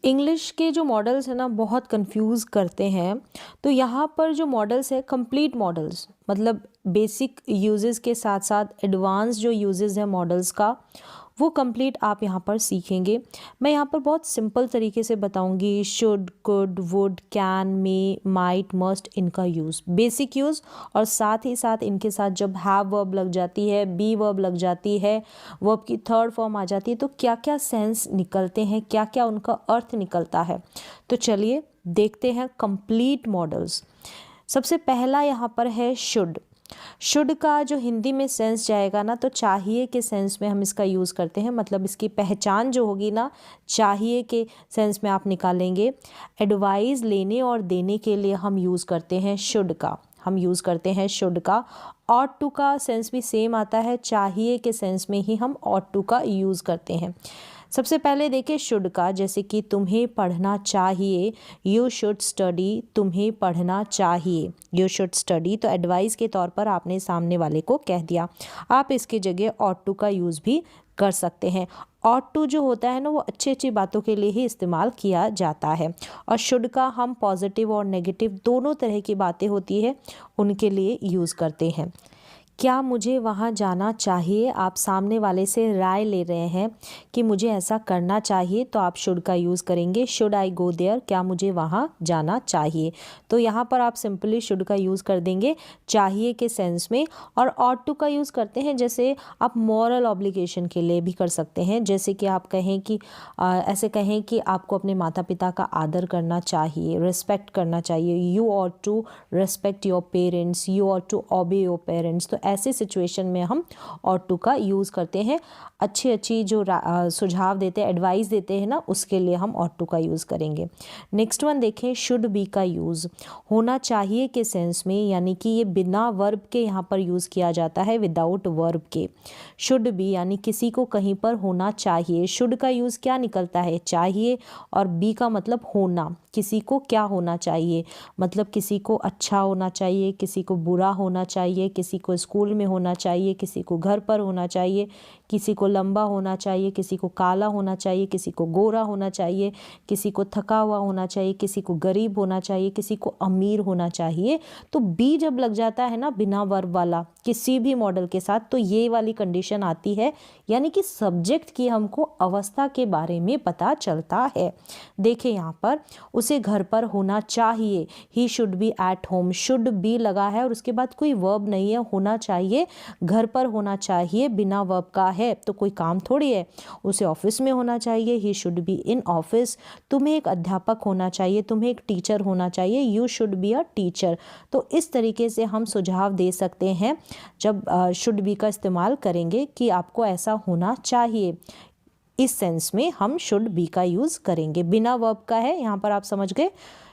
English के जो models हैं ना बहुत कंफ्यूज करते हैं। तो यहाँ पर जो मॉडल्स है कंप्लीट मॉडल्स, मतलब बेसिक यूजेस के साथ साथ एडवांस जो यूजेस है मॉडल्स का, वो कंप्लीट आप यहाँ पर सीखेंगे। मैं यहाँ पर बहुत सिंपल तरीके से बताऊंगी। Should, could, would, can, may, might, must, इनका यूज़, बेसिक यूज़, और साथ ही साथ इनके साथ जब हैव वर्ब लग जाती है, बी वर्ब लग जाती है, वर्ब की थर्ड फॉर्म आ जाती है, तो क्या क्या सेंस निकलते हैं, क्या क्या उनका अर्थ निकलता है। तो चलिए देखते हैं कंप्लीट मॉडल्स। सबसे पहला यहाँ पर है शुड। शुड का जो हिंदी में सेंस जाएगा ना, तो चाहिए के सेंस में हम इसका यूज़ करते हैं। मतलब इसकी पहचान जो होगी ना, चाहिए के सेंस में आप निकालेंगे। एडवाइस लेने और देने के लिए हम यूज़ करते हैं शुड का, हम यूज़ करते हैं शुड का। ऑट टू का सेंस भी सेम आता है, चाहिए के सेंस में ही हम ऑट टू का यूज़ करते हैं। सबसे पहले देखिए शुड का, जैसे कि तुम्हें पढ़ना चाहिए, यू शुड स्टडी, तुम्हें पढ़ना चाहिए, यू शुड स्टडी। तो एडवाइस के तौर पर आपने सामने वाले को कह दिया। आप इसके जगह ऑट टू का यूज़ भी कर सकते हैं। ऑट टू जो होता है ना, वो अच्छी अच्छी बातों के लिए ही इस्तेमाल किया जाता है, और शुड का हम पॉजिटिव और नेगेटिव दोनों तरह की बातें होती है उनके लिए यूज़ करते हैं। क्या मुझे वहाँ जाना चाहिए, आप सामने वाले से राय ले रहे हैं कि मुझे ऐसा करना चाहिए, तो आप शुड का यूज़ करेंगे। शुड आई गो देयर, क्या मुझे वहाँ जाना चाहिए। तो यहाँ पर आप सिंपली शुड का यूज़ कर देंगे चाहिए के सेंस में। और ऑट टू का यूज़ करते हैं, जैसे आप मॉरल ऑब्लिगेशन के लिए भी कर सकते हैं। जैसे कि आप कहें कि ऐसे कहें कि आपको अपने माता पिता का आदर करना चाहिए, रिस्पेक्ट करना चाहिए। You ought to respect your parents, you ought to obey your parents. तो ऐसे सिचुएशन में हम ऑट टू का यूज़ करते हैं। अच्छी अच्छी जो सुझाव देते हैं, एडवाइस देते हैं ना, उसके लिए हम ऑट टू का यूज़ करेंगे। नेक्स्ट वन देखें, शुड बी का यूज़ होना चाहिए के सेंस में, यानी कि ये बिना वर्ब के यहाँ पर यूज़ किया जाता है, विदाउट वर्ब के। शुड बी यानी किसी को कहीं पर होना चाहिए। शुड का यूज़ क्या निकलता है, चाहिए, और बी का मतलब होना, किसी को क्या होना चाहिए, मतलब किसी को अच्छा होना चाहिए, किसी को बुरा होना चाहिए, किसी को स्कूल में होना चाहिए, किसी को घर पर होना चाहिए, किसी को लंबा होना चाहिए, किसी को काला होना चाहिए, किसी को गोरा होना चाहिए, किसी को थका हुआ होना चाहिए, किसी को गरीब होना चाहिए, किसी को अमीर होना चाहिए। तो बी जब लग जाता है ना बिना वर्ब वाला किसी भी मॉडल के साथ, तो ये वाली कंडीशन आती है, यानी कि सब्जेक्ट की हमको अवस्था के बारे में पता चलता है। देखिए यहाँ पर उसे घर पर होना चाहिए, he should be at home. Should be लगा है और उसके बाद कोई वर्ब नहीं है, होना चाहिए, घर पर होना चाहिए, बिना वर्ब का है तो कोई काम थोड़ी है। उसे ऑफिस में होना चाहिए, he should be in office. तुम्हें एक अध्यापक होना चाहिए, तुम्हें एक टीचर होना चाहिए, you should be a teacher. तो इस तरीके से हम सुझाव दे सकते हैं जब शुड बी का इस्तेमाल करेंगे कि आपको ऐसा होना चाहिए। इस सेंस में हम शुड बी का यूज़ करेंगे। बिना वर्ब का है, यहाँ पर आप समझ गए।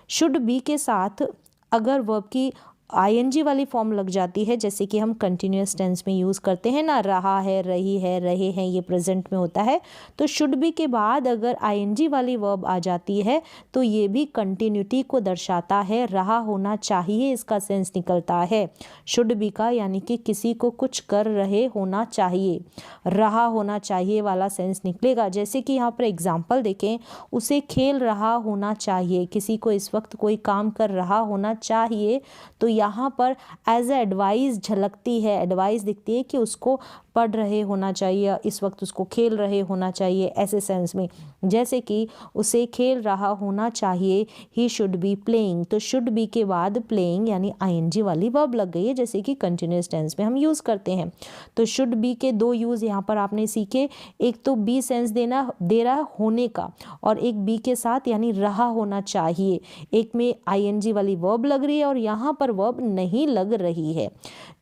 शुड बी के साथ अगर वर्ब की आईएनजी वाली फॉर्म लग जाती है, जैसे कि हम कंटिन्यूअस टेंस में यूज़ करते हैं ना, रहा है, रही है, रहे हैं, ये प्रेजेंट में होता है। तो शुड बी के बाद अगर आईएनजी वाली वर्ब आ जाती है, तो ये भी कंटिन्यूटी को दर्शाता है। रहा होना चाहिए इसका सेंस निकलता है शुड बी का, यानी कि किसी को कुछ कर रहे होना चाहिए, रहा होना चाहिए वाला सेंस निकलेगा। जैसे कि यहाँ पर एग्जाम्पल देखें, उसे खेल रहा होना चाहिए, किसी को इस वक्त कोई काम कर रहा होना चाहिए। तो यहाँ पर एज ए एडवाइस झलकती है, एडवाइस दिखती है कि उसको पढ़ रहे होना चाहिए, इस वक्त उसको खेल रहे होना चाहिए, ऐसे सेंस में। जैसे कि उसे खेल रहा होना चाहिए, ही शुड बी प्लेइंग। तो शुड बी के बाद प्लेइंग यानी आईएनजी वाली वर्ब लग गई है, जैसे कि कंटिन्यूअस टेंस में हम यूज़ करते हैं। तो शुड बी के दो यूज़ यहाँ पर आपने सीखे। एक तो बी सेंस दे रहा होने का, और एक बी के साथ यानी रहा होना चाहिए। एक में आईएनजी वाली वर्ब लग रही है और यहाँ पर वर्ब नहीं लग रही है।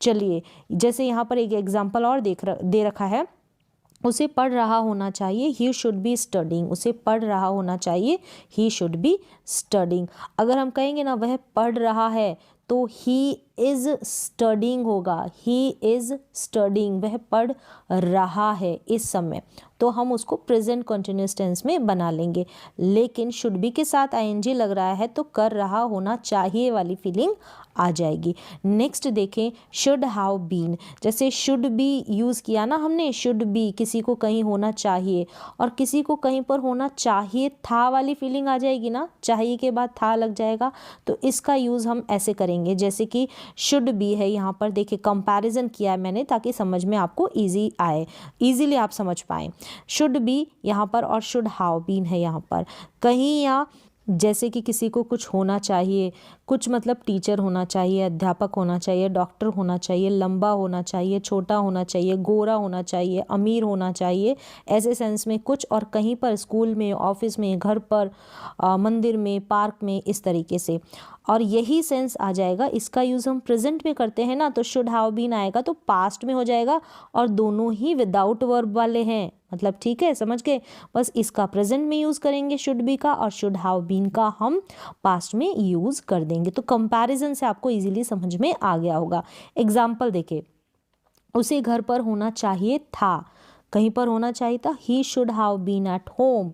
चलिए, जैसे यहाँ पर एक एग्जाम्पल और दे रखा है, उसे पढ़ रहा होना चाहिए, ही शुड बी स्टडिंग। उसे पढ़ रहा होना चाहिए, ही शुड बी स्टडिंग। अगर हम कहेंगे ना वह पढ़ रहा है, तो ही इज़ स्टडिंग होगा, ही इज़ स्टडिंग, वह पढ़ रहा है इस समय, तो हम उसको प्रेजेंट कंटिन्यूअस टेंस में बना लेंगे। लेकिन शुड बी के साथ आईएनजी लग रहा है तो कर रहा होना चाहिए वाली फीलिंग आ जाएगी। नेक्स्ट देखें शुड हैव बीन, जैसे शुड बी यूज़ किया ना हमने, शुड बी किसी को कहीं होना चाहिए और किसी को कहीं पर होना चाहिए था वाली फीलिंग आ जाएगी ना, चाहिए के बाद था लग जाएगा, तो इसका यूज़ हम ऐसे करेंगे जैसे कि शुड बी है, यहाँ पर देखिए कंपैरिजन किया है मैंने ताकि समझ में आपको ईजी आए, ईजीली आप समझ पाएँ। शुड बी यहाँ पर और शुड हैव बीन है यहाँ पर कहीं, या जैसे कि किसी को कुछ होना चाहिए, कुछ मतलब टीचर होना चाहिए, अध्यापक होना चाहिए, डॉक्टर होना चाहिए, लंबा होना चाहिए, छोटा होना चाहिए, गोरा होना चाहिए, अमीर होना चाहिए, ऐसे सेंस में कुछ, और कहीं पर स्कूल में, ऑफिस में, घर पर, मंदिर में, पार्क में, इस तरीके से। और यही सेंस आ जाएगा, इसका यूज़ हम प्रेजेंट में करते हैं ना, तो शुड हैव बीन आएगा तो पास्ट में हो जाएगा और दोनों ही विदाउट वर्ब वाले हैं, मतलब ठीक है, समझ गए। बस इसका प्रेजेंट में यूज़ करेंगे शुड बी का, और शुड हैव बीन का हम पास्ट में यूज़ कर देंगे। तो कंपैरिजन से आपको इजीली समझ में आ गया होगा। एग्जाम्पल देखिए, उसे घर पर होना चाहिए था, कहीं पर होना चाहिए था, he should have been at home,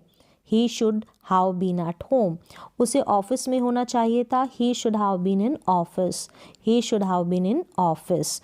he should have been at home. उसे ऑफिस में होना चाहिए था, he should have been in office, he should have been in office.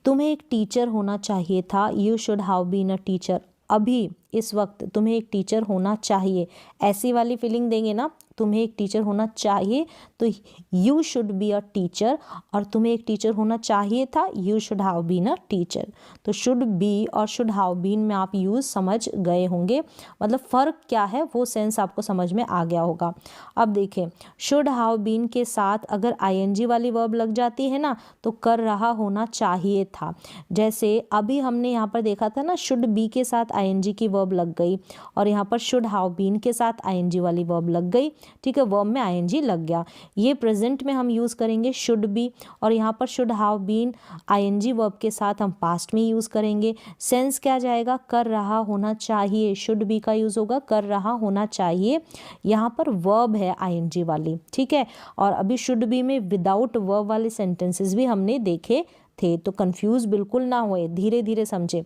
तुम्हें एक टीचर होना चाहिए था, you should have been a teacher. अभी इस वक्त तुम्हें एक टीचर होना चाहिए, ऐसी वाली फीलिंग देंगे ना, तुम्हें एक टीचर होना चाहिए तो you should be a teacher, और तुम्हें एक टीचर होना चाहिए था, you should have been a teacher. तो शुड बी और शुड हैव बीन में आप यूज़ समझ गए होंगे, मतलब फ़र्क क्या है वो सेंस आपको समझ में आ गया होगा। अब देखें, शुड हैव बीन के साथ अगर आईएनजी वाली वर्ब लग जाती है ना तो कर रहा होना चाहिए था। जैसे अभी हमने यहाँ पर देखा था ना, शुड बी के साथ आईएनजी की वर्ब लग गई और यहाँ पर शुड हैव बीन के साथ आईएनजी वाली वर्ब लग गई, ठीक है, वर्ब में आईएनजी लग गया। ये प्रेजेंट में हम यूज़ करेंगे शुड बी, और यहाँ पर should have been ING verb के साथ हम पास्ट में यूज़ करेंगे। सेंस क्या जाएगा, कर रहा होना चाहिए, शुड बी का यूज़ होगा कर रहा होना चाहिए, यहाँ पर वर्ब है आईएनजी वाली, ठीक है। और अभी शुड बी में विदाउट वर्ब वाले सेंटेंसेस भी हमने देखे थे, तो कंफ्यूज बिल्कुल ना होए, धीरे धीरे समझे।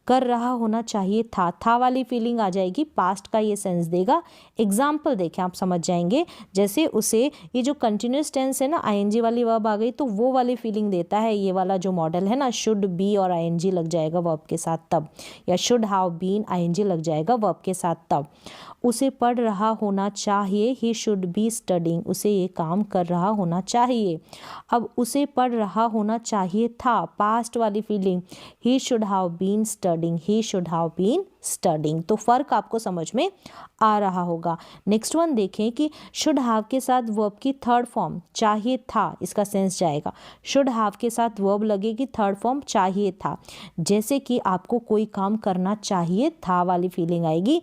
कर रहा होना चाहिए था वाली फीलिंग आ जाएगी, पास्ट का ये सेंस देगा। एग्जाम्पल देखें आप समझ जाएंगे, जैसे उसे ये जो कंटिन्यूस टेंस है ना, आईएनजी वाली वर्ब आ गई तो वो वाली फीलिंग देता है ये वाला जो मॉडल है ना, शुड बी और आईएनजी लग जाएगा वर्ब के साथ तब, या शुड हैव बीन आईएनजी लग जाएगा वर्ब के साथ तब। उसे पढ़ रहा होना चाहिए, ही शुड बी स्टडिंग, उसे ये काम कर रहा होना चाहिए। अब उसे पढ़ रहा होना चाहिए था, पास्ट वाली feeling, he should have been studying, he should have been studying. तो फर्क आपको समझ में आ रहा होगा। नेक्स्ट वन देखें कि शुड हैव के साथ वर्ब की थर्ड फॉर्म चाहिए था, इसका सेंस जाएगा। शुड हैव के साथ वर्ब लगेगी थर्ड फॉर्म चाहिए था, जैसे कि आपको कोई काम करना चाहिए था वाली फीलिंग आएगी।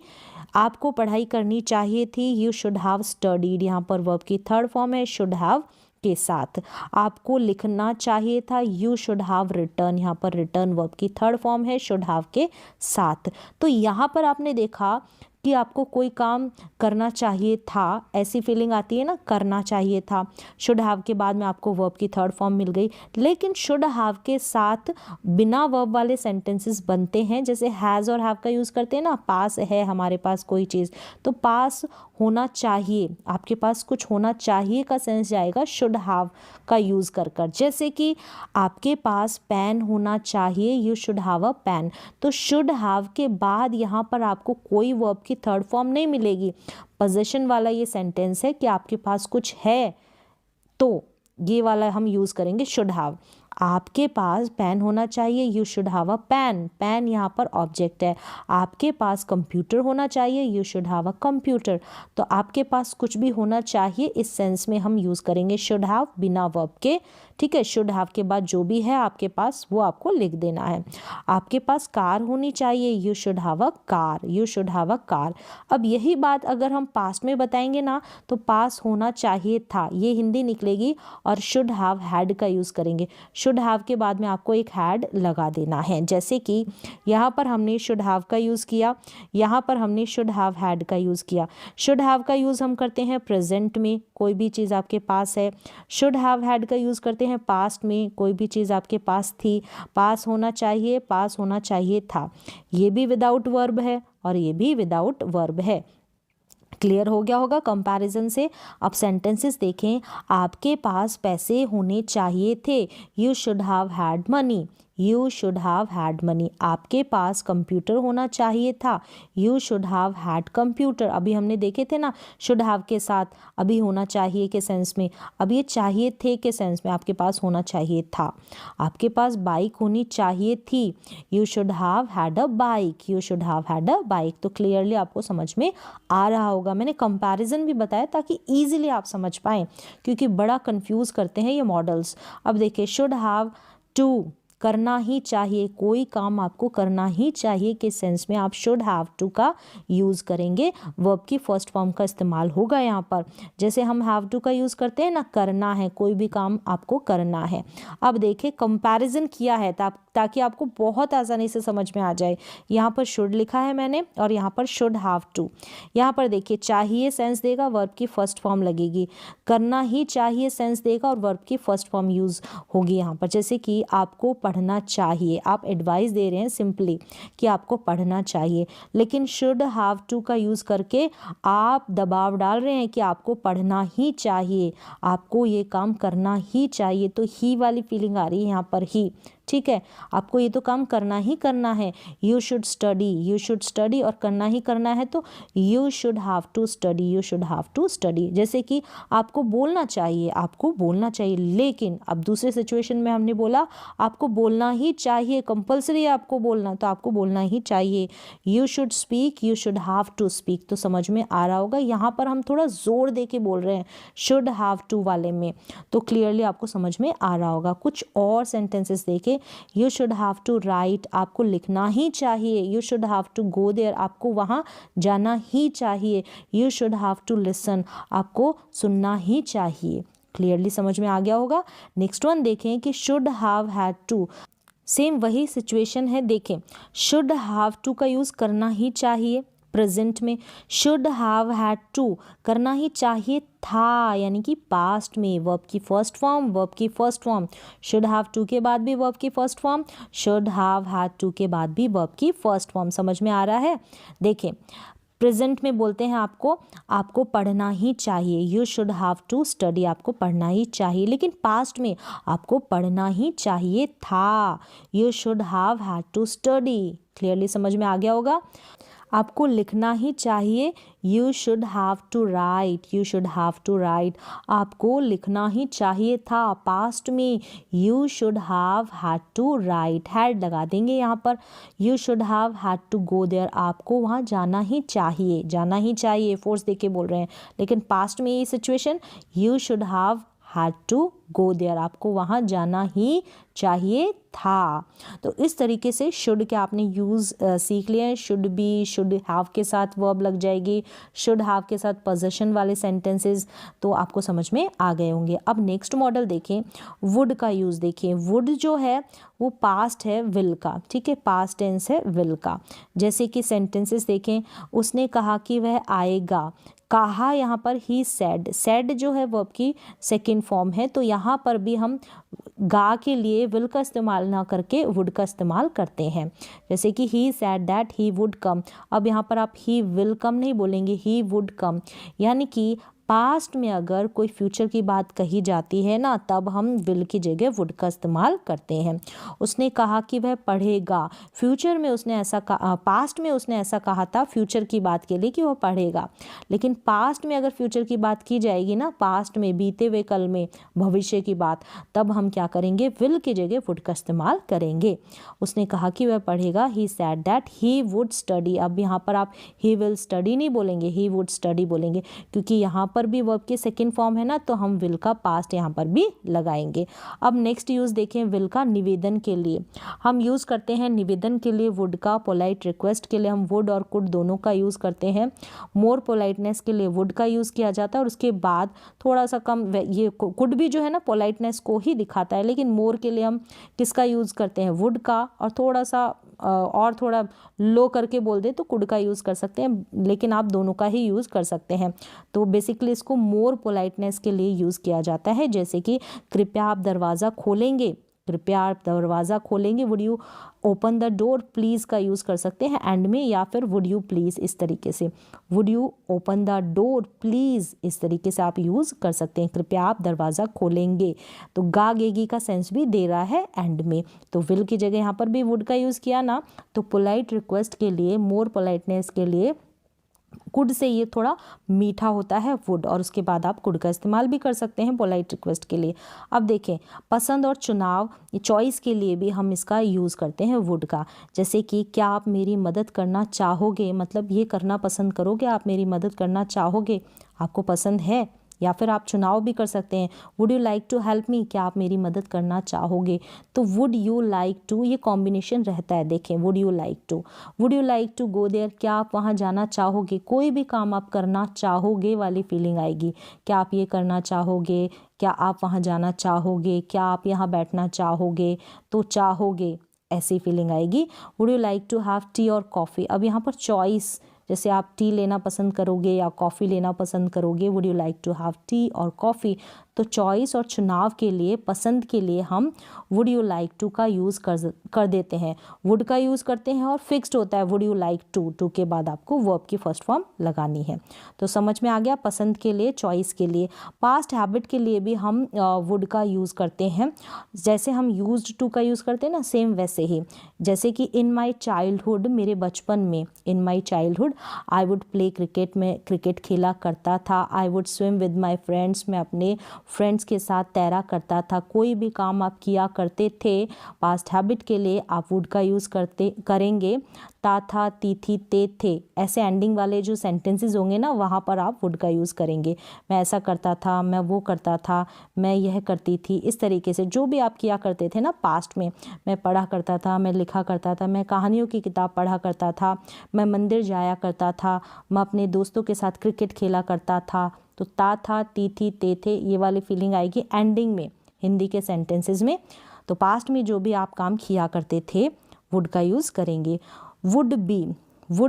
आपको पढ़ाई करनी चाहिए थी, यू शुड हैव स्टडीड, यहाँ पर वर्ब की थर्ड फॉर्म है शुड हैव के साथ। आपको लिखना चाहिए था, यू शुड हैव रिटन, यहाँ पर रिटर्न वर्ब की थर्ड फॉर्म है शुड हैव के साथ। तो यहाँ पर आपने देखा कि आपको कोई काम करना चाहिए था, ऐसी फीलिंग आती है ना, करना चाहिए था। शुड हैव के बाद में आपको वर्ब की थर्ड फॉर्म मिल गई, लेकिन शुड हैव के साथ बिना वर्ब वाले सेंटेंसेस बनते हैं, जैसे हैज़ और हैव का यूज़ करते हैं ना, पास है हमारे पास कोई चीज़, तो पास होना चाहिए, आपके पास कुछ होना चाहिए का सेंस जाएगा शुड हैव का यूज़ कर कर। जैसे कि आपके पास पेन होना चाहिए, you should have a pen, तो शुड हैव के बाद यहाँ पर आपको कोई वर्ब की थर्ड फॉर्म नहीं मिलेगी, पोजीशन वाला ये सेंटेंस है कि आपके पास कुछ है, तो ये वाला हम यूज़ करेंगे शुड हैव। आपके पास पेन होना चाहिए, you should have a pen, pen यहाँ पर ऑब्जेक्ट है। आपके पास कंप्यूटर होना चाहिए, you should have a computer, तो आपके पास कुछ भी होना चाहिए इस सेंस में हम यूज़ करेंगे शुड हैव बिना वर्ब के, ठीक है। शुड हैव के बाद जो भी है आपके पास वो आपको लिख देना है। आपके पास कार होनी चाहिए, you should have a car, you should have a car. अब यही बात अगर हम पास्ट में बताएंगे ना, तो पास होना चाहिए था, ये हिंदी निकलेगी और शुड हैव हैड का यूज़ करेंगे। शुड हैव के बाद में आपको एक हैड लगा देना है, जैसे कि यहाँ पर हमने शुड हैव का यूज़ किया, यहाँ पर हमने शुड हैव हैड का यूज़ किया। शुड हैव का यूज़ हम करते हैं प्रेजेंट में, कोई भी चीज़ आपके पास है। शुड हैव हैड का यूज़ करते देखते हैं पास्ट में कोई भी चीज़ आपके पास थी, पास होना चाहिए, पास होना चाहिए था, ये भी विदाउट वर्ब है और ये भी विदाउट वर्ब है। क्लियर हो गया होगा कंपैरिजन से। अब सेंटेंसेस देखें, आपके पास पैसे होने चाहिए थे, you should have had money, you should have had money. आपके पास कंप्यूटर होना चाहिए था, you should have had computer. अभी हमने देखे थे ना शुड हैव के साथ अभी होना चाहिए के सेंस में, अब ये चाहिए थे के सेंस में, आपके पास होना चाहिए था। आपके पास बाइक होनी चाहिए थी, you should have had a bike, you should have had a bike. तो क्लियरली आपको समझ में आ रहा होगा। मैंने कंपैरिजन भी बताया ताकि इजीली आप समझ पाएँ, क्योंकि बड़ा कंफ्यूज करते हैं ये मॉडल्स। अब देखिए शुड हैव टू, करना ही चाहिए, कोई काम आपको करना ही चाहिए के सेंस में आप शुड हैव टू का यूज़ करेंगे, वर्ब की फर्स्ट फॉर्म का इस्तेमाल होगा यहाँ पर। जैसे हम हैव टू का यूज़ करते हैं ना, करना है, कोई भी काम आपको करना है। अब देखिए कंपैरिजन किया है ताकि आपको बहुत आसानी से समझ में आ जाए। यहाँ पर शुड लिखा है मैंने और यहाँ पर शुड हैव टू। यहाँ पर देखिए चाहिए सेंस देगा, वर्ब की फर्स्ट फॉर्म लगेगी, करना ही चाहिए सेंस देगा और वर्ब की फर्स्ट फॉर्म यूज़ होगी यहाँ पर। जैसे कि आपको पढ़ना चाहिए, आप एडवाइस दे रहे हैं सिंपली कि आपको पढ़ना चाहिए, लेकिन शुड हैव टू का यूज़ करके आप दबाव डाल रहे हैं कि आपको पढ़ना ही चाहिए, आपको ये काम करना ही चाहिए। तो ही वाली फीलिंग आ रही है यहाँ पर ही, ठीक है, आपको ये तो काम करना ही करना है, you should study, you should study, और करना ही करना है तो you should have to study, you should have to study. जैसे कि आपको बोलना चाहिए, आपको बोलना चाहिए, लेकिन अब दूसरे सिचुएशन में हमने बोला आपको बोलना ही चाहिए, कंपल्सरी है आपको बोलना, तो आपको बोलना ही चाहिए, you should speak, you should have to speak. तो समझ में आ रहा होगा, यहाँ पर हम थोड़ा जोर दे के बोल रहे हैं शुड हैव टू वाले में, तो क्लियरली आपको समझ में आ रहा होगा। कुछ और सेंटेंसेस देखें, you should have to write, आपको लिखना ही चाहिए, you should have to go there, आपको वहाँ जाना ही चाहिए, you should have to listen, आपको सुनना ही चाहिए। क्लियरली समझ में आ गया होगा। नेक्स्ट वन देखें कि should have had to, same वही सिचुएशन है। देखें शुड हैव टू का यूज़ करना ही चाहिए प्रेजेंट में, शुड हैव हैड टू करना ही चाहिए था, यानी कि पास्ट में, वर्ब की फर्स्ट फॉर्म, वर्ब की first form, should have to के बाद भी वर्ब की first form, should have had to के बाद भी वर्ब की फर्स्ट फॉर्म। समझ में आ रहा है। देखें प्रेजेंट में बोलते हैं आपको पढ़ना ही चाहिए, you should have to study, आपको पढ़ना ही चाहिए, लेकिन पास्ट में आपको पढ़ना ही चाहिए था, you should have had to study. Clearly समझ में आ गया होगा। आपको लिखना ही चाहिए, you should have to write, you should have to write, आपको लिखना ही चाहिए था, पास्ट में you should have had to write, had लगा देंगे यहाँ पर, you should have had to go there, आपको वहाँ जाना ही चाहिए, जाना ही चाहिए, फोर्स देके बोल रहे हैं, लेकिन पास्ट में ये situation you should have had to go there, आपको वहाँ जाना ही चाहिए था। तो इस तरीके से शुड के आपने यूज़ सीख लिए हैं। शुड बी, शुड हैव के साथ वर्ब लग जाएगी, शुड हैव के साथ पोजेशन वाले सेंटेंसेस, तो आपको समझ में आ गए होंगे। अब नेक्स्ट मॉडल देखें, वुड का यूज़ देखें। वुड जो है वो पास्ट है विल का, ठीक है, पास्ट टेंस है विल का। जैसे कि सेंटेंसेस देखें, उसने कहा कि वह आएगा, कहा यहाँ पर ही सेड, सेड जो है वर्ब की सेकंड फॉर्म है, तो यहाँ पर भी हम गा के लिए विल का इस्तेमाल ना करके वुड का इस्तेमाल करते हैं। जैसे कि he said that he would come, अब यहाँ पर आप ही विल कम नहीं बोलेंगे, ही वुड कम, यानी कि पास्ट में अगर कोई फ्यूचर की बात कही जाती है ना, तब हम विल की जगह वुड का इस्तेमाल करते हैं। उसने कहा कि वह पढ़ेगा, फ्यूचर में उसने ऐसा कहा, पास्ट में उसने ऐसा कहा था फ्यूचर की बात के लिए कि वह पढ़ेगा, लेकिन पास्ट में अगर फ्यूचर की बात की जाएगी ना, पास्ट में, बीते हुए कल में, भविष्य की बात, तब हम क्या करेंगे, विल की जगह वुड का इस्तेमाल करेंगे। उसने कहा कि वह पढ़ेगा, he said that he would study, अब यहाँ पर आप ही विल स्टडी नहीं बोलेंगे, ही वुड स्टडी बोलेंगे, क्योंकि यहाँ पर भी वर्ब की सेकंड फॉर्म है ना, तो हम विल का पास्ट यहाँ पर भी लगाएंगे। अब नेक्स्ट यूज़ देखें विल का निवेदन के लिए। हम यूज़ करते हैं निवेदन के लिए वुड का, पोलाइट रिक्वेस्ट के लिए हम वुड और कुड दोनों का यूज़ करते हैं, मोर पोलाइटनेस के लिए वुड का यूज़ किया जाता है, और उसके बाद थोड़ा सा कम, ये कुड भी जो है ना पोलाइटनेस को ही दिखाता है, लेकिन मोर के लिए हम किसका यूज़ करते हैं, वुड का, और थोड़ा सा और थोड़ा लो करके बोल दे तो कुड का यूज़ कर सकते हैं, लेकिन आप दोनों का ही यूज़ कर सकते हैं। तो बेसिकली इसको मोर पोलाइटनेस के लिए यूज़ किया जाता है, जैसे कि कृपया आप दरवाज़ा खोलेंगे, कृपया आप दरवाज़ा खोलेंगे, would you open the door, please का यूज़ कर सकते हैं एंड में, या फिर वुड यू प्लीज़ इस तरीके से, would you open the door please इस तरीके से आप यूज़ कर सकते हैं, कृपया आप दरवाज़ा खोलेंगे। तो गागेगी का सेंस भी दे रहा है एंड में, तो विल की जगह यहाँ पर भी वुड का यूज़ किया ना, तो पोलाइट रिक्वेस्ट के लिए, मोर पोलाइटनेस के लिए कुड से ये थोड़ा मीठा होता है वुड, और उसके बाद आप कुड का इस्तेमाल भी कर सकते हैं पोलाइट रिक्वेस्ट के लिए। अब देखें, पसंद और चुनाव, ये चॉइस के लिए भी हम इसका यूज़ करते हैं वुड का, जैसे कि क्या आप मेरी मदद करना चाहोगे, मतलब ये करना पसंद करोगे, आप मेरी मदद करना चाहोगे, आपको पसंद है। या फिर आप चुनाव भी कर सकते हैं, would you like to help me, क्या आप मेरी मदद करना चाहोगे। तो वुड यू लाइक टू ये कॉम्बिनेशन रहता है, देखें, would you like to go there, क्या आप वहाँ जाना चाहोगे, कोई भी काम आप करना चाहोगे वाली फीलिंग आएगी, क्या आप ये करना चाहोगे, क्या आप वहाँ जाना चाहोगे, क्या आप यहाँ बैठना चाहोगे, तो चाहोगे ऐसी फीलिंग आएगी। Would you like to have tea और कॉफ़ी, अब यहाँ पर चॉइस, जैसे आप टी लेना पसंद करोगे या कॉफ़ी लेना पसंद करोगे, would you like to have tea और कॉफ़ी, तो चॉइस और चुनाव के लिए, पसंद के लिए हम वुड यू लाइक टू का यूज़ कर देते हैं, वुड का यूज़ करते हैं, और फिक्स्ड होता है वुड यू लाइक टू के बाद आपको वर्ब की फर्स्ट फॉर्म लगानी है। तो समझ में आ गया, पसंद के लिए, चॉइस के लिए। पास्ट हैबिट के लिए भी हम वुड का यूज़ करते हैं, जैसे हम यूज्ड टू का यूज़ करते हैं ना, सेम वैसे ही, जैसे कि इन माई चाइल्डहुड, मेरे बचपन में, in my childhood I would play cricket, में क्रिकेट खेला करता था, I would swim with my friends, मैं अपने फ्रेंड्स के साथ तैरा करता था, कोई भी काम आप किया करते थे, पास्ट हैबिट के लिए आप वुड का यूज़ करेंगे। ता था, ती थी, ते थे, ऐसे एंडिंग वाले जो सेंटेंसेस होंगे ना, वहाँ पर आप वुड का यूज़ करेंगे। मैं ऐसा करता था, मैं वो करता था, मैं यह करती थी, इस तरीके से जो भी आप किया करते थे ना पास्ट में, मैं पढ़ा करता था, मैं लिखा करता था, मैं कहानियों की किताब पढ़ा करता था, मैं मंदिर जाया करता था, मैं अपने दोस्तों के साथ क्रिकेट खेला करता था, तो ता था, ती थी, ते थे, ये वाली फीलिंग आएगी एंडिंग में हिंदी के सेंटेंसेस में। तो पास्ट में जो भी आप काम किया करते थे वुड का यूज़ करेंगे। वुड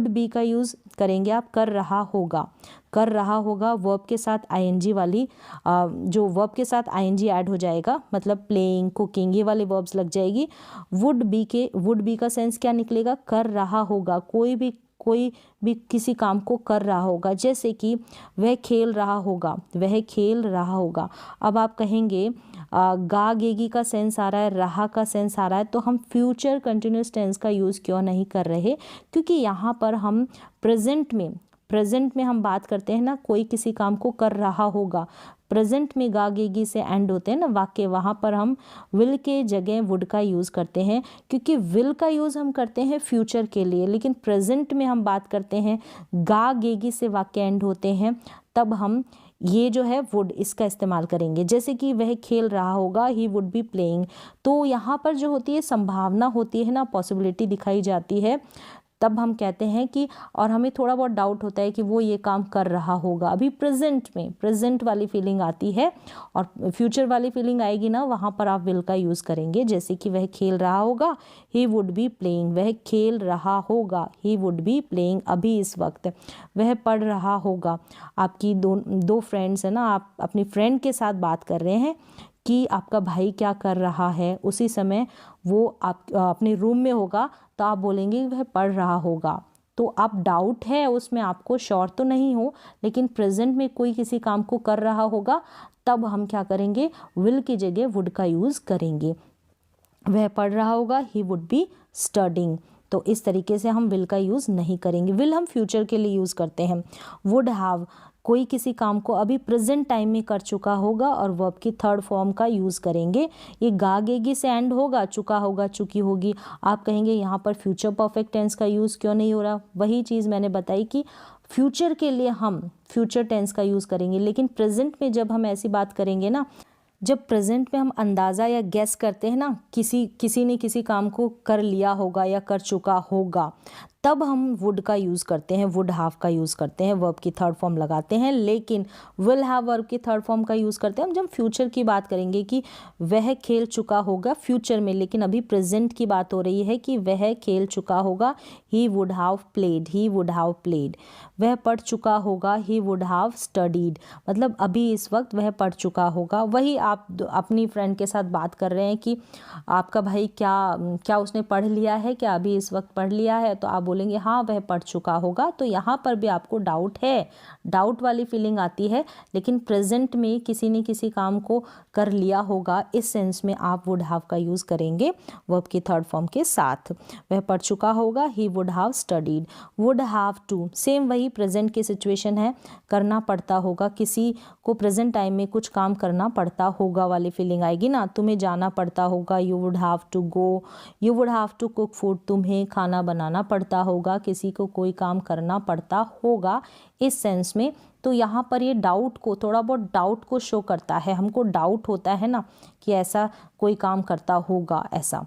बी का यूज़ करेंगे आप, कर रहा होगा वर्ब के साथ आईएनजी वाली, जो वर्ब के साथ आईएनजी ऐड हो जाएगा, मतलब प्लेइंग, कुकिंग, ये वाले वर्ब्स लग जाएगी। वुड बी का सेंस क्या निकलेगा, कर रहा होगा, कोई भी किसी काम को कर रहा होगा, जैसे कि वह खेल रहा होगा। अब आप कहेंगे गागेगी का सेंस आ रहा है, रहा का सेंस आ रहा है, तो हम फ्यूचर कंटिन्यूस टेंस का यूज़ क्यों नहीं कर रहे, क्योंकि यहाँ पर हम प्रेजेंट में हम बात करते हैं ना, कोई किसी काम को कर रहा होगा, प्रेजेंट में गागेगी से एंड होते हैं ना वाक्य, वहाँ पर हम विल के जगह वुड का यूज़ करते हैं, क्योंकि विल का यूज़ हम करते हैं फ्यूचर के लिए, लेकिन प्रेजेंट में हम बात करते हैं गागेगी से वाक्य एंड होते हैं, तब हम ये जो है वुड इसका इस्तेमाल करेंगे, जैसे कि वह खेल रहा होगा, ही वुड बी प्लेइंग। तो यहाँ पर जो होती है संभावना होती है ना, पॉसिबिलिटी दिखाई जाती है, तब हम कहते हैं कि, और हमें थोड़ा बहुत डाउट होता है कि वो ये काम कर रहा होगा, अभी प्रेजेंट वाली फीलिंग आती है, और फ्यूचर वाली फीलिंग आएगी ना, वहाँ पर आप विल का यूज़ करेंगे, जैसे कि वह खेल रहा होगा, ही वुड बी प्लेइंग, वह खेल रहा होगा, ही वुड बी प्लेइंग अभी इस वक्त, वह पढ़ रहा होगा। आपकी दो फ्रेंड्स है ना, आप अपनी फ्रेंड के साथ बात कर रहे हैं कि आपका भाई क्या कर रहा है, उसी समय वो आप अपने रूम में होगा, तो आप बोलेंगे वह पढ़ रहा होगा। तो आप डाउट है उसमें, आपको श्योर तो नहीं हो, लेकिन प्रेजेंट में कोई किसी काम को कर रहा होगा, तब हम क्या करेंगे, विल की जगह वुड का यूज़ करेंगे। वह पढ़ रहा होगा, ही वुड बी स्टडिंग। तो इस तरीके से हम विल का यूज़ नहीं करेंगे, विल हम फ्यूचर के लिए यूज़ करते हैं। वुड हैव, कोई किसी काम को अभी प्रेजेंट टाइम में कर चुका होगा, और वर्ब की थर्ड फॉर्म का यूज़ करेंगे। ये गागेगी से एंड होगा, चुका होगा, चुकी होगी। आप कहेंगे यहाँ पर फ्यूचर परफेक्ट टेंस का यूज़ क्यों नहीं हो रहा, वही चीज़ मैंने बताई कि फ्यूचर के लिए हम फ्यूचर टेंस का यूज़ करेंगे, लेकिन प्रेजेंट में जब हम ऐसी बात करेंगे ना, जब प्रेजेंट में हम अंदाज़ा या गेस करते हैं ना, किसी ने किसी काम को कर लिया होगा या कर चुका होगा, तब हम वुड का यूज़ करते हैं, वुड हैव का यूज़ करते हैं, वर्ब की थर्ड फॉर्म लगाते हैं। लेकिन विल हैव वर्ब की थर्ड फॉर्म का यूज़ करते हैं हम जब फ्यूचर की बात करेंगे कि वह खेल चुका होगा फ्यूचर में, लेकिन अभी प्रेजेंट की बात हो रही है कि वह खेल चुका होगा, he would have played, he would have played. वह पढ़ चुका होगा, ही वुड हैव स्टडीड, मतलब अभी इस वक्त वह पढ़ चुका होगा। वही आप अपनी फ्रेंड के साथ बात कर रहे हैं कि आपका भाई क्या उसने पढ़ लिया है, क्या अभी इस वक्त पढ़ लिया है, तो आप बोलेंगे हाँ वह पढ़ चुका होगा। तो यहाँ पर भी आपको डाउट है, डाउट वाली फीलिंग आती है, लेकिन प्रेजेंट में किसी ने किसी काम को कर लिया होगा, इस सेंस में आप वुड हैव का यूज़ करेंगे वर्ब की थर्ड फॉर्म के साथ। वह पढ़ चुका होगा, he would have studied. Would have to, same वही प्रेजेंट की सिचुएशन है, करना पड़ता होगा, किसी को प्रेजेंट टाइम में कुछ काम करना पड़ता होगा वाली फीलिंग आएगी ना। तुम्हें जाना पड़ता होगा, you would have to go. You would have to cook food, तुम्हें खाना बनाना पड़ता होगा, किसी को कोई काम करना पड़ता होगा, इस सेंस में। तो यहाँ पर ये डाउट को, थोड़ा बहुत डाउट को शो करता है, हमको डाउट होता है ना कि ऐसा कोई काम करता होगा ऐसा।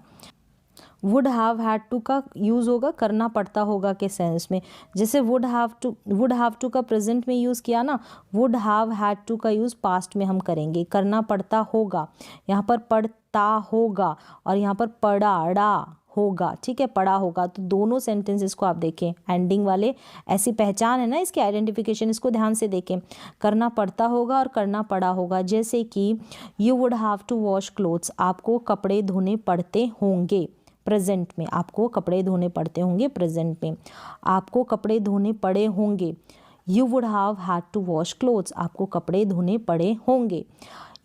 वुड हैव हैड टू का यूज़ होगा करना पड़ता होगा के सेंस में। जैसे वुड हैव टू का प्रेजेंट में यूज़ किया ना, वुड हैव हैड टू का यूज़ पास्ट में हम करेंगे। करना पड़ता होगा, यहाँ पर पढ़ता होगा, और यहाँ पर पढ़ा होगा, ठीक है, पढ़ा होगा। तो दोनों सेंटेंसेस को आप देखें, एंडिंग वाले, ऐसी पहचान है ना इसकी, आइडेंटिफिकेशन, इसको ध्यान से देखें। करना पड़ता होगा और करना पड़ा होगा। जैसे कि you would have to wash clothes, आपको कपड़े धोने पड़ते होंगे। प्रेजेंट में आपको कपड़े धोने पड़ते होंगे, प्रेजेंट में आपको कपड़े धोने पड़े होंगे। You would have had to wash clothes, आपको कपड़े धोने पड़े होंगे।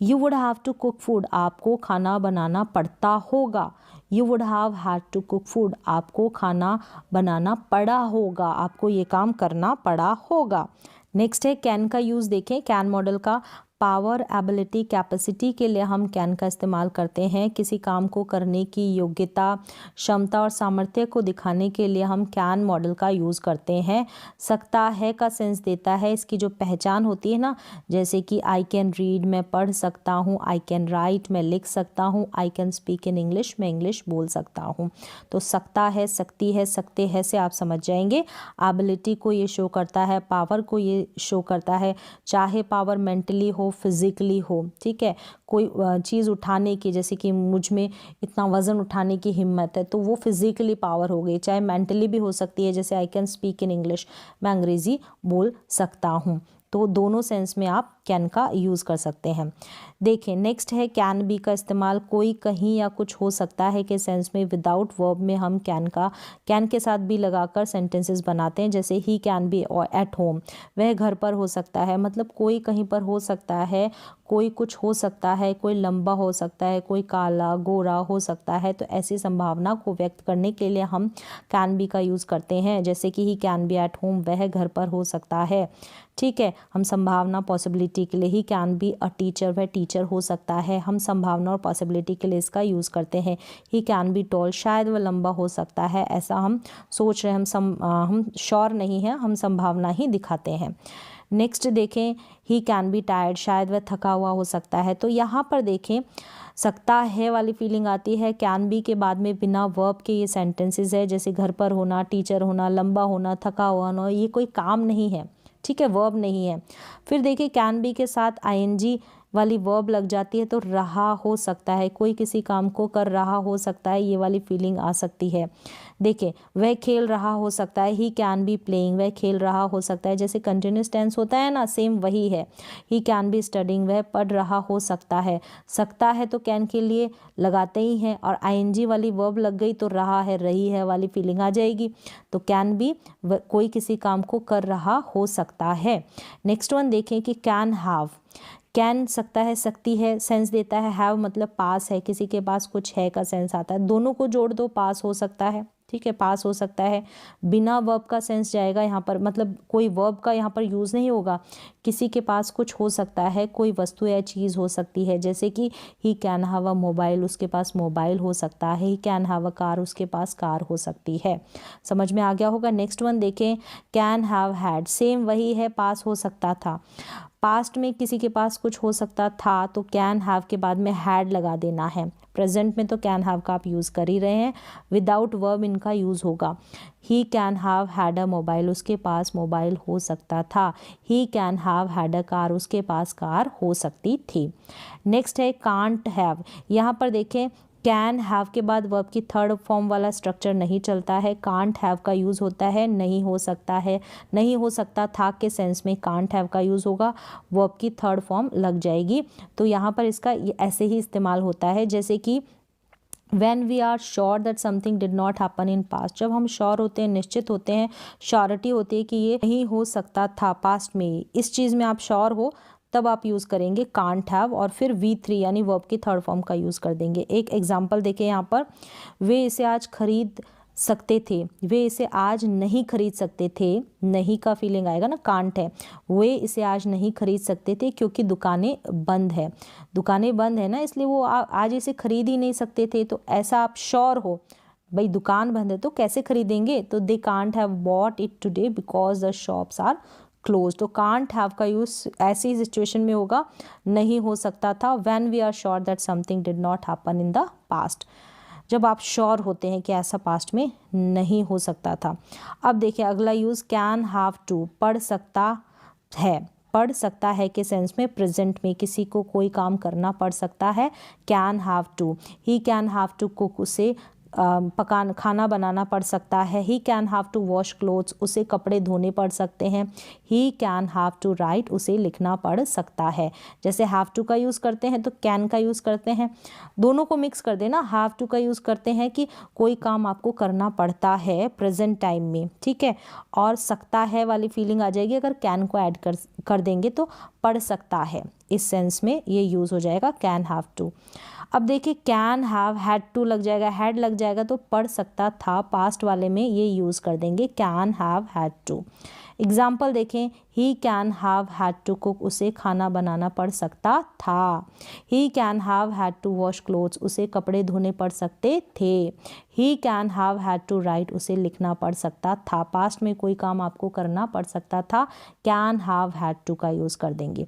You would have to cook food, आपको खाना बनाना पड़ता होगा। You would have had to cook food, आपको खाना बनाना पड़ा होगा, आपको ये काम करना पड़ा होगा। नेक्स्ट है कैन का यूज़ देखें, कैन मॉडल का। पावर, एबिलिटी, कैपेसिटी के लिए हम कैन का इस्तेमाल करते हैं। किसी काम को करने की योग्यता, क्षमता और सामर्थ्य को दिखाने के लिए हम कैन मॉडल का यूज़ करते हैं। सकता है का सेंस देता है, इसकी जो पहचान होती है ना, जैसे कि आई कैन रीड, मैं पढ़ सकता हूँ, आई कैन राइट, मैं लिख सकता हूँ, I can speak in English, मैं इंग्लिश बोल सकता हूँ। तो सकता है, सकती है, सकते हैं से आप समझ जाएंगे। एबिलिटी को ये शो करता है, पावर को ये शो करता है, चाहे पावर मेंटली हो, फिजिकली हो, ठीक है, कोई चीज़ उठाने की, जैसे कि मुझ में इतना वज़न उठाने की हिम्मत है, तो वो फिजिकली पावर हो गई। चाहे मेंटली भी हो सकती है, जैसे I can speak in English, मैं अंग्रेज़ी बोल सकता हूँ। तो दोनों सेंस में आप कैन का यूज़ कर सकते हैं। देखें नेक्स्ट है कैन बी का इस्तेमाल। कोई, कहीं या कुछ हो सकता है के सेंस में विदाउट वर्ब में हम कैन के साथ भी लगाकर सेंटेंसेस बनाते हैं। जैसे he can be at home, वह घर पर हो सकता है, मतलब कोई कहीं पर हो सकता है, कोई कुछ हो सकता है, कोई लंबा हो सकता है, कोई काला गोरा हो सकता है। तो ऐसी संभावना को व्यक्त करने के लिए हम कैन बी का यूज़ करते हैं। जैसे कि he can be at home, वह घर पर हो सकता है, ठीक है। हम संभावना, पॉसिबिलिटी के लिए he can be a teacher, वह टीचर हो सकता है। हम संभावना और पॉसिबिलिटी के लिए इसका यूज़ करते हैं। ही कैन बी टॉल, शायद वह लंबा हो सकता है, ऐसा हम सोच रहे हैं, हम श्योर नहीं हैं, हम संभावना ही दिखाते हैं। नेक्स्ट देखें, ही कैन बी टायर्ड, शायद वह थका हुआ हो सकता है। तो यहाँ पर देखें सकता है वाली फीलिंग आती है। कैन बी के बाद में बिना वर्ब के ये सेंटेंसेस है, जैसे घर पर होना, टीचर होना, लंबा होना, थका हुआ होना, ये कोई काम नहीं है, ठीक है, वर्ब नहीं है। फिर देखिए कैन बी के साथ आईएनजी वाली वर्ब लग जाती है, तो रहा हो सकता है, कोई किसी काम को कर रहा हो सकता है, ये वाली फीलिंग आ सकती है। देखिए वह खेल रहा हो सकता है, ही कैन बी प्लेइंग, वह खेल रहा हो सकता है, जैसे कंटिन्यूस टेंस होता है ना, सेम वही है। ही कैन बी स्टडिंग, वह पढ़ रहा हो सकता है। सकता है तो कैन के लिए लगाते ही हैं, और आईएनजी वाली वर्ब लग गई तो रहा है, रही है वाली फीलिंग आ जाएगी। तो कैन बी कोई किसी काम को कर रहा हो सकता है। नेक्स्ट वन देखें कि कैन हैव, कैन सकता है, सकती है सेंस देता है, हैव मतलब पास है, किसी के पास कुछ है का सेंस आता है। दोनों को जोड़ दो, पास हो सकता है, ठीक है, पास हो सकता है। बिना वर्ब का सेंस जाएगा यहाँ पर, मतलब कोई वर्ब का यहाँ पर यूज़ नहीं होगा। किसी के पास कुछ हो सकता है, कोई वस्तु या चीज़ हो सकती है, जैसे कि ही कैन हैव अ मोबाइल, उसके पास मोबाइल हो सकता है। He can have a car, उसके पास कार हो सकती है। समझ में आ गया होगा। नेक्स्ट वन देखें, कैन हैव हैड, सेम वही है, पास हो सकता था। पास्ट में किसी के पास कुछ हो सकता था, तो कैन हैव के बाद में हैड लगा देना है। प्रेजेंट में तो कैन हैव का आप यूज़ कर ही रहे हैं, विदाउट वर्ब इनका यूज़ होगा। ही can have had a mobile, उसके पास मोबाइल हो सकता था। He can have had a car, उसके पास कार हो सकती थी। नेक्स्ट है कांट हैव। यहाँ पर देखें कैन हैव के बाद वर्ब की थर्ड फॉर्म वाला स्ट्रक्चर नहीं चलता है, कांट हैव का यूज़ होता है। नहीं हो सकता है, नहीं हो सकता था के सेंस में कांट हैव का यूज़ होगा, वर्ब की थर्ड फॉर्म लग जाएगी। तो यहाँ पर इसका ऐसे ही इस्तेमाल होता है जैसे कि When we are sure that something did not happen in past, जब हम श्योर होते हैं, निश्चित होते हैं, श्योरिटी होती है कि ये नहीं हो सकता था पास्ट में, इस चीज़ में आप श्योर हो, तब आप यूज़ करेंगे कांट हैव और फिर V3 यानी वर्ब की थर्ड फॉर्म का यूज़ कर देंगे। एक एग्जांपल देखें यहाँ पर, वे इसे आज खरीद सकते थे, वे इसे आज नहीं खरीद सकते थे। नहीं का फीलिंग आएगा ना, कांट है। वे इसे आज नहीं खरीद सकते थे क्योंकि दुकानें बंद है, दुकानें बंद है ना, इसलिए वो आज इसे खरीद ही नहीं सकते थे। तो ऐसा आप श्योर हो, भाई दुकान बंद है तो कैसे खरीदेंगे, तो they can't have bought it today because the shops are close. तो कांट हैव का यूज़ ऐसी सिचुएशन में होगा, नहीं हो सकता था, when we are sure that something did not happen in the past, जब आप श्योर होते हैं कि ऐसा पास्ट में नहीं हो सकता था। अब देखिए अगला यूज़ कैन हैव टू, पढ़ सकता है। पढ़ सकता है के सेंस में प्रेजेंट में किसी को कोई काम करना पड़ सकता है, can have to. He can have to cook, उसे खाना बनाना पड़ सकता है। He can have to wash clothes, उसे कपड़े धोने पड़ सकते हैं। He can have to write, उसे लिखना पड़ सकता है। जैसे हैव टू का यूज़ करते हैं तो कैन का यूज़ करते हैं, दोनों को मिक्स कर देना। हैव टू का यूज़ करते हैं कि कोई काम आपको करना पड़ता है प्रेजेंट टाइम में, ठीक है, और सकता है वाली फीलिंग आ जाएगी अगर कैन को ऐड कर देंगे तो पढ़ सकता है, इस सेंस में ये यूज़ हो जाएगा कैन हैव टू। अब देखिए कैन हैव हैड टू लग जाएगा, हैड लग जाएगा तो पढ़ सकता था, पास्ट वाले में ये यूज़ कर देंगे can have had to. Example देखें, he can have had to cook, उसे खाना बनाना पड़ सकता था। He can have had to wash clothes, उसे कपड़े धोने पड़ सकते थे। He can have had to write, उसे लिखना पड़ सकता था। पास्ट में कोई काम आपको करना पड़ सकता था, कैन हैव हैड टू का यूज़ कर देंगे।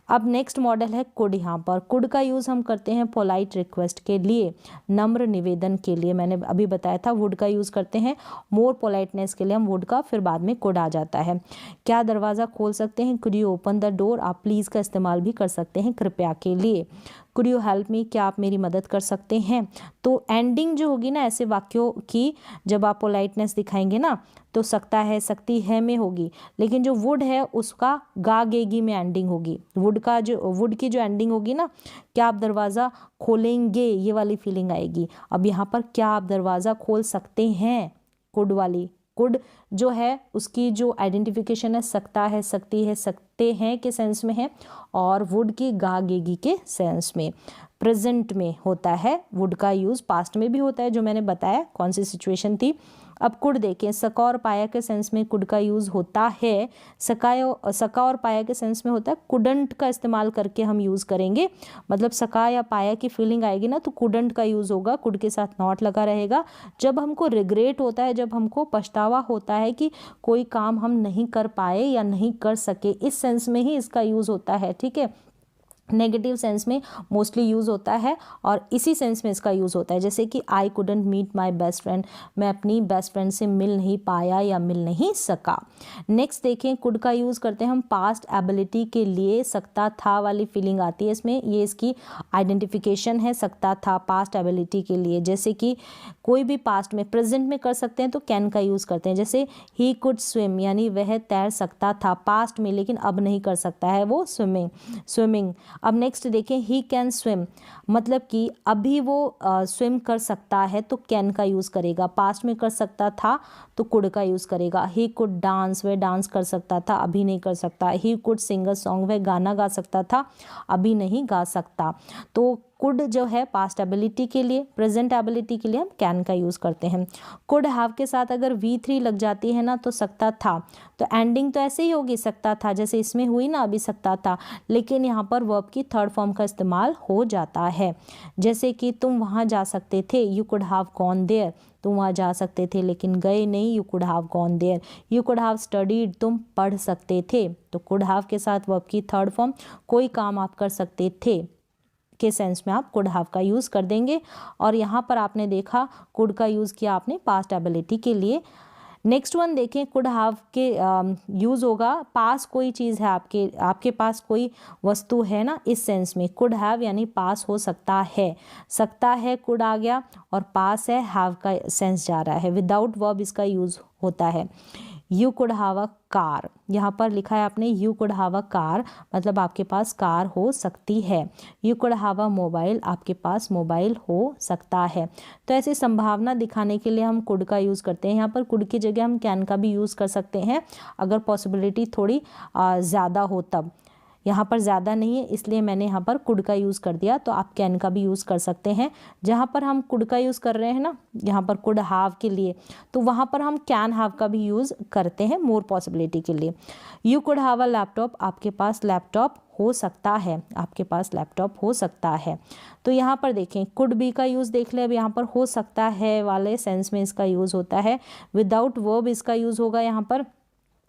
अब नेक्स्ट मॉडल है कुड। यहाँ पर कुड का यूज़ हम करते हैं पोलाइट रिक्वेस्ट के लिए, नम्र निवेदन के लिए। मैंने अभी बताया था वुड का यूज़ करते हैं मोर पोलाइटनेस के लिए, हम वुड का, फिर बाद में कुड आ जाता है। क्या दरवाज़ा खोल सकते हैं, could you open the door. आप प्लीज़ का इस्तेमाल भी कर सकते हैं कृपया के लिए। कुड यू हेल्प मी, क्या आप मेरी मदद कर सकते हैं। तो एंडिंग जो होगी ना ऐसे वाक्यों की, जब आप पोलाइटनेस दिखाएंगे ना तो सकता है, सकती है में होगी, लेकिन जो वुड है उसका गा गेगी में एंडिंग होगी। वुड की जो एंडिंग होगी ना, क्या आप दरवाज़ा खोलेंगे, ये वाली फीलिंग आएगी। अब यहाँ पर क्या आप दरवाज़ा खोल सकते हैं, कुड वाली, कुड जो है उसकी जो आइडेंटिफिकेशन है सकता है, सकती है, सकते हैं के सेंस में है, और वुड की गा गेगी के सेंस में, प्रेजेंट में होता है। वुड का यूज़ पास्ट में भी होता है, जो मैंने बताया कौन सी सिचुएशन थी। अब कुड देखें, सका और पाया के सेंस में कुड का यूज़ होता है। सका और पाया के सेंस में होता है, कुडंट का इस्तेमाल करके हम यूज़ करेंगे। मतलब सका या पाया की फीलिंग आएगी ना तो कुडंट का यूज़ होगा, कुड के साथ नॉट लगा रहेगा। जब हमको रिग्रेट होता है, जब हमको पछतावा होता है कि कोई काम हम नहीं कर पाए या नहीं कर सके, इस सेंस में ही इसका यूज़ होता है, ठीक है। नेगेटिव सेंस में मोस्टली यूज़ होता है और इसी सेंस में इसका यूज़ होता है, जैसे कि I couldn't meet my best friend, मैं अपनी बेस्ट फ्रेंड से मिल नहीं पाया या मिल नहीं सका। नेक्स्ट देखें, कुड का यूज़ करते हैं हम पास्ट एबिलिटी के लिए, सकता था वाली फीलिंग आती है इसमें, ये इसकी आइडेंटिफिकेशन है, सकता था पास्ट एबिलिटी के लिए। जैसे कि कोई भी पास्ट में, प्रेजेंट में कर सकते हैं तो कैन का यूज़ करते हैं, जैसे ही कुड स्विम, यानी वह तैर सकता था पास्ट में, लेकिन अब नहीं कर सकता है वो स्विमिंग। अब नेक्स्ट देखें, ही कैन स्विम, मतलब कि अभी वो स्विम कर सकता है तो कैन का यूज़ करेगा। पास्ट में कर सकता था तो कुड का यूज़ करेगा। ही कुड डांस, वह डांस कर सकता था, अभी नहीं कर सकता। He could sing a song, वह गाना गा सकता था, अभी नहीं गा सकता। तो कुड जो है पास्ट एबिलिटी के लिए, प्रेजेंट एबिलिटी के लिए हम कैन का यूज़ करते हैं। कुड हैव के साथ अगर V3 लग जाती है ना तो सकता था, तो एंडिंग तो ऐसे ही होगी सकता था, जैसे इसमें हुई ना अभी सकता था, लेकिन यहाँ पर वर्ब की थर्ड फॉर्म का इस्तेमाल हो जाता है। जैसे कि तुम वहाँ जा सकते थे, you could have gone there, तुम वहाँ जा सकते थे लेकिन गए नहीं, you could have gone there. You could have studied, तुम पढ़ सकते थे, तो कुड हैव के साथ वर्ब की थर्ड फॉर्म, कोई काम आप कर सकते थे के सेंस में आप कुड हैव का यूज़ कर देंगे। और यहाँ पर आपने देखा कुड का यूज़ किया आपने पास्ट एबिलिटी के लिए। नेक्स्ट वन देखें, कुड हैव के यूज़ होगा, पास कोई चीज़ है, आपके पास कोई वस्तु है ना, इस सेंस में कुड हैव यानी पास हो सकता है कुड आ गया, और पास है, हैव का सेंस जा रहा है, विदाउट वर्ब इसका यूज़ होता है। You could have a car, यहाँ पर लिखा है आपने you could have a car, मतलब आपके पास कार हो सकती है। You could have a mobile, आपके पास मोबाइल हो सकता है। तो ऐसी संभावना दिखाने के लिए हम कुड का यूज़ करते हैं। यहाँ पर कुड की जगह हम कैन का भी यूज़ कर सकते हैं, अगर पॉसिबिलिटी थोड़ी ज़्यादा हो तब। यहाँ पर ज़्यादा नहीं है इसलिए मैंने यहाँ पर कुड का यूज़ कर दिया, तो आप कैन का भी यूज़ कर सकते हैं। जहाँ पर हम कुड का यूज़ कर रहे हैं ना, यहाँ पर कुड हैव के लिए, तो वहाँ पर हम कैन हैव का भी यूज़ करते हैं मोर पॉसिबिलिटी के लिए। You could have a laptop, आपके पास लैपटॉप हो सकता है, आपके पास लैपटॉप हो सकता है। तो यहाँ पर देखें, कुड बी का यूज़ देख ले। अब यहाँ पर हो सकता है वाले सेंस में इसका यूज़ होता है, विदाउट वर्ब इसका यूज़ होगा यहाँ पर,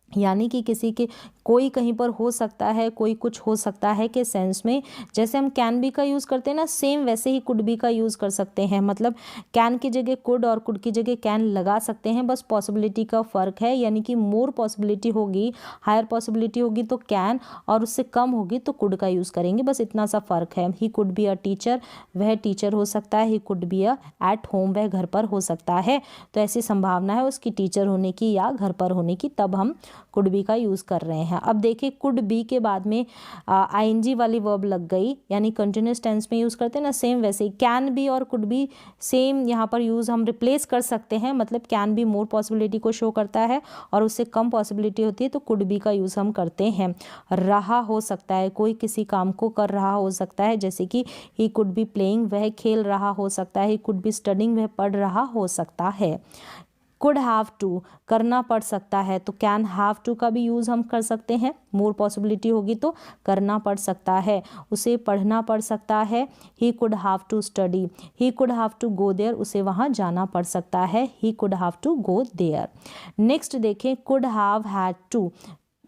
यानी कि किसी के कोई कहीं पर हो सकता है, कोई कुछ हो सकता है के सेंस में। जैसे हम कैन बी का यूज़ करते हैं ना, सेम वैसे ही कुड बी का यूज़ कर सकते हैं। मतलब कैन की जगह कुड और कुड की जगह कैन लगा सकते हैं, बस पॉसिबिलिटी का फ़र्क है, यानी कि मोर पॉसिबिलिटी होगी, हायर पॉसिबिलिटी होगी तो कैन, और उससे कम होगी तो कुड का यूज़ करेंगे, बस इतना सा फ़र्क है। He could be a teacher, वह टीचर हो सकता है। He could be a at home, वह घर पर हो सकता है। तो ऐसी संभावना है उसकी टीचर होने की या घर पर होने की, तब हम कुड बी का यूज़ कर रहे हैं। अब देखिए, कुड बी के बाद में आईएनजी वाली वर्ब लग गई, यानी कंटिन्यूस टेंस में यूज़ करते हैं ना, सेम वैसे ही कैन बी और कुड बी सेम यहाँ पर यूज़ हम रिप्लेस कर सकते हैं। मतलब कैन बी मोर पॉसिबिलिटी को शो करता है और उससे कम पॉसिबिलिटी होती है, तो कुड बी का यूज़ हम करते हैं। रहा हो सकता है, कोई किसी काम को कर रहा हो सकता है, जैसे कि ही कुड बी प्लेइंग, वह खेल रहा हो सकता है। ही कुड बी स्टडिंग, वह पढ़ रहा हो सकता है। कुड हैव टू, करना पड़ सकता है, तो कैन हैव टू का भी यूज़ हम कर सकते हैं। मोर पॉसिबिलिटी होगी तो करना पड़ सकता है, उसे पढ़ना पड़ सकता है। He could have to study, he could have to go there, उसे वहाँ जाना पड़ सकता है। He could have to go there. Next देखें, कुड हैव हैड टू,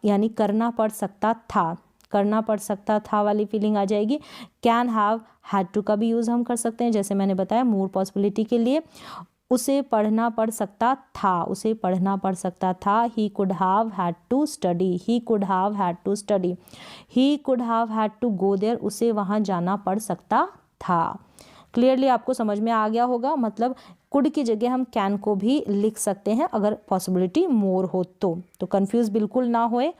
यानी करना पड़ सकता था, करना पड़ सकता था वाली फीलिंग आ जाएगी। कैन हैव हैड टू का भी यूज़ हम कर सकते हैं, जैसे मैंने बताया मोर पॉसिबिलिटी के लिए। उसे पढ़ना पड़ सकता था, उसे पढ़ना पड़ सकता था। He could have had to study, he could have had to study. He could have had to go there, उसे वहाँ जाना पड़ सकता था। क्लियरली आपको समझ में आ गया होगा। मतलब कुड की जगह हम कैन को भी लिख सकते हैं अगर पॉसिबिलिटी मोर हो तो कंफ्यूज बिल्कुल ना होए।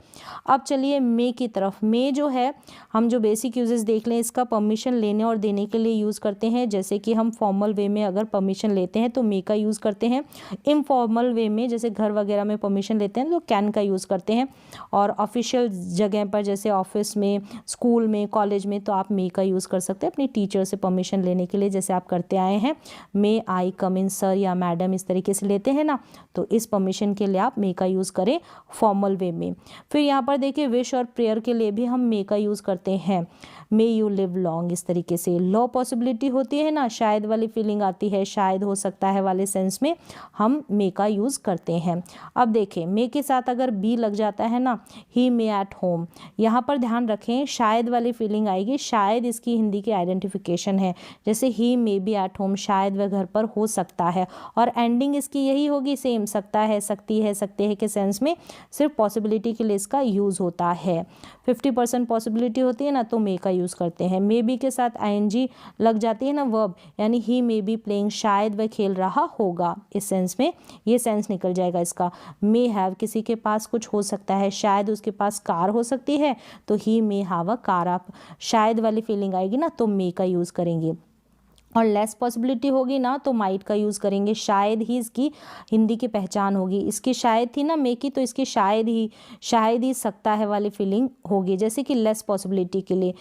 अब चलिए मे की तरफ। मे जो है, हम जो बेसिक यूजेस देख लें, इसका परमिशन लेने और देने के लिए यूज़ करते हैं। जैसे कि हम फॉर्मल वे में अगर परमिशन लेते हैं तो मे का यूज़ करते हैं। इनफॉर्मल वे में जैसे घर वगैरह में परमिशन लेते हैं तो कैन का यूज़ करते हैं। और ऑफिशियल जगह पर जैसे ऑफिस में, स्कूल में, कॉलेज में, तो आप मे का यूज़ कर सकते हैं अपनी टीचर से परमिशन लेने के लिए, जैसे आप करते आए हैं। मे आई कम इन सर या मैडम, इस तरीके से लेते हैं ना, तो इस परमिशन के लिए आप मे का यूज़ करें फॉर्मल वे में। फिर यहाँ पर देखिए, विश और प्रेयर के लिए भी हम मे का यूज़ करते हैं। मे यू लिव लॉन्ग, इस तरीके से। लो पॉसिबिलिटी होती है ना, शायद वाली फीलिंग आती है, शायद हो सकता है वाले सेंस में हम मे का यूज़ करते हैं। अब देखें, मे के साथ अगर बी लग जाता है ना, ही मे एट होम, यहाँ पर ध्यान रखें शायद वाली फीलिंग आएगी। शायद इसकी हिंदी की आइडेंटिफिकेशन है, जैसे ही मे बी एट होम, शायद वह घर पर हो सकता है। और एंडिंग इसकी यही होगी, सेम, सकता है, सकती है, सकते हैं के सेंस में सिर्फ पॉसिबिलिटी के लिए इसका यूज़ होता है। 50% पॉसिबिलिटी होती है ना, तो मे का यूज़ करते हैं। मे बी के साथ आईएनजी लग जाती है ना, वर्ब, यानी ही मे बी प्लेइंग, शायद वह खेल रहा होगा, इस सेंस में ये सेंस निकल जाएगा इसका। मे हैव, किसी के पास कुछ हो सकता है, शायद उसके पास कार हो सकती है, तो ही मे हैव अ कार। आप शायद वाली फीलिंग आएगी ना, तो मे का यूज़ करेंगे। और लेस पॉसिबिलिटी होगी ना, तो माइट का यूज़ करेंगे। शायद ही इसकी हिंदी की पहचान होगी। इसकी शायद थी ना मे की, तो इसकी शायद ही सकता है वाली फीलिंग होगी। जैसे कि लेस पॉसिबिलिटी के लिए,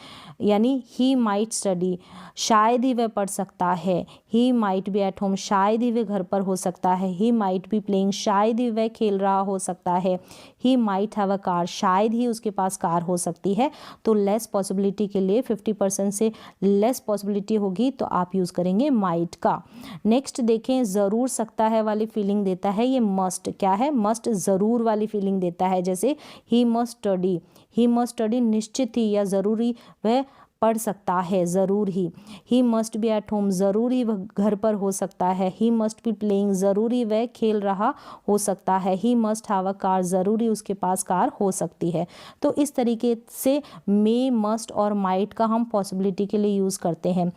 यानी ही माइट स्टडी, शायद ही वह पढ़ सकता है। He might be at home, शायद ही वह घर पर हो सकता है। ही माइट बी प्लेइंग, शायद ही वह खेल रहा हो सकता है। He might have a car, शायद ही उसके पास कार हो सकती है। तो लेस पॉसिबिलिटी के लिए 50% से लेस पॉसिबिलिटी होगी तो आप यूज़ करेंगे माइट का। नेक्स्ट देखें, ज़रूर सकता है वाली फीलिंग देता है ये मस्ट। क्या है? मस्ट ज़रूर वाली फीलिंग देता है। जैसे he must study, he must study निश्चित ही या ज़रूरी वह पढ़ सकता है ज़रूर he must be at home ज़रूर ही वह घर पर हो सकता है, ही मस्ट बी प्लेइंग ज़रूरी वह खेल रहा हो सकता है, he must have a car ज़रूरी उसके पास कार हो सकती है। तो इस तरीके से मे, मस्ट और माइट का हम पॉसिबिलिटी के लिए यूज़ करते हैं।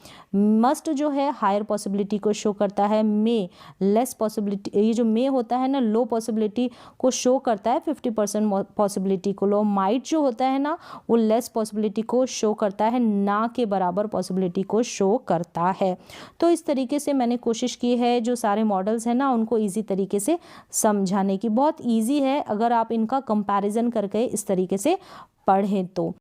मस्ट जो है हायर पॉसिबिलिटी को शो करता है, मे लेस पॉसिबिलिटी, ये जो मे होता है ना लो पॉसिबिलिटी को शो करता है 50% पॉसिबिलिटी को। लो माइट जो होता है ना वो लेस पॉसिबिलिटी को शो करता है, ना के बराबर पॉसिबिलिटी को शो करता है। तो इस तरीके से मैंने कोशिश की है जो सारे मॉडल्स हैं ना उनको ईजी तरीके से समझाने की। बहुत ईजी है अगर आप इनका कंपैरिजन करके इस तरीके से पढ़ें तो।